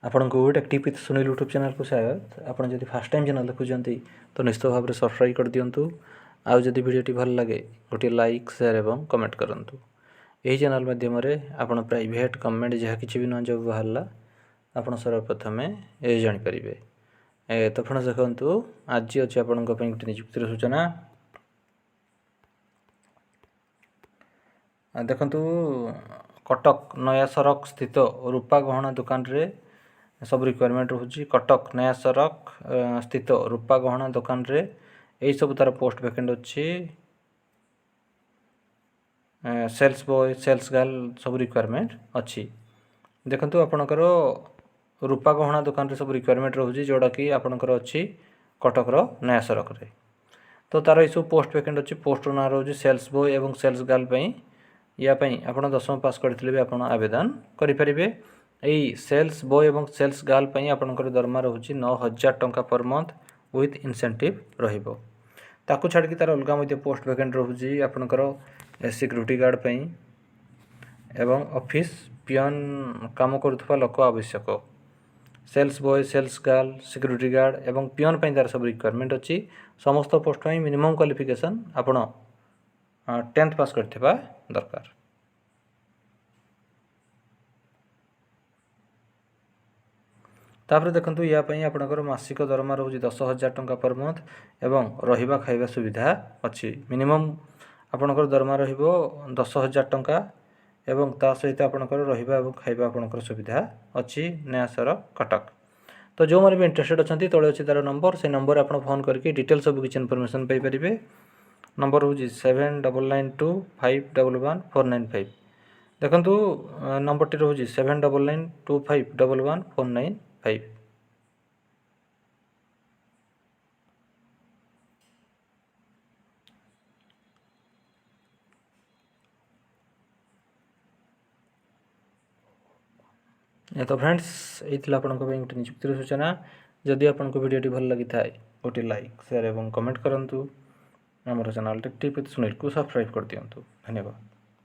ଆପଣଙ୍କୁ टेक्टिव with Sunil YouTube channel को स्वागत। आप जब फास्ट टाइम चैनल देखुं तो निश्चित भाव में सब्सक्राइब कर दिंतु। आउ जदि वीडियोटी भल लगे गोटे लाइक शेयर एवं कमेंट करूँ। यही चैनल माध्यम आपण प्राइवेट कमेंट जहाँ कि भी न जब बाहर आप सर्वप्रथम ये जानीपर। तो फ्रेंड्स देखु आज अच्छे आपण गोटे नियुक्तिर सूचना देखु। कटक नया सड़क स्थित रूपा गहना दुकान रे सब रिक्वायरमेंट रोचे। कटक नया सड़क स्थित रूपा गहना दुकान रे यही सब तार पोस्ट वैकेंट अच्छी। सेल्स बॉय सेल्स गर्ल सब रिक्वायरमेंट अच्छी। देखो आपणकर रूपा गहना दुकान रे सब रिक्वायरमेंट रोचे जोड़ा कि आपणकर अच्छी कटक नया सड़क रे। तो तार ये पोस्ट वैकेंट अच्छी। पोस्ट ना रोचे सेल्स बॉय एवं सेल्स गर्ल या आप 10वीं पास करते भी आप आवेदन करेंगे। यही सेल्स बॉय एवं सेल्स गर्ल आपंकर दरमा रोचे 9,000 टंका पर मंथ विथ इनसेंटिव रहिबो। ताकू छाड़ी तार अलग पोस्ट वैकेंट रोचे आपंकर सिक्यूरीटी गार्ड एवं ऑफिस पियन काम करुवा लोक आवश्यक। Sales boy sales girl security guard एवं पियन तार सब रिक्वायरमेंट अच्छी। समस्त पोस्ट मिनिमम क्वालिफिकेशन आपण 10th पास करथिबा दरकार। तापर देखंतु या पई आपनकर मासिक दरमा रोज 10,000 टंका पर मंथ एवं रहिबा खाइबा सुविधा अच्छी। मिनिमम आपनकर दरमा रहिबो 10,000 टंका एवं ता सहित आपनकर रहिबा एवं खाइबा आपनकर सुविधा अच्छी नया सड़क कटक। तो जो मैंने भी इंटरेस्टेड अच्छा तले अच्छी तार नंबर से नंबर आप फोन करके डिटेल सब किसी इनफॉरमेशन पाइपर। नंबर हूँ 7992511495। देखु नंबर टी रोचे 7992511495। तो फ्रेंड्स ये आपंक गोटे नियुक्तिर सूचना। जदि आपको वीडियोटी भल लगी था गोटे लाइक शेयर एवं कमेंट करूँ। आम चैनल टेक्टिव विथ सुनील को सब्सक्राइब कर दिंतु। धन्यवाद।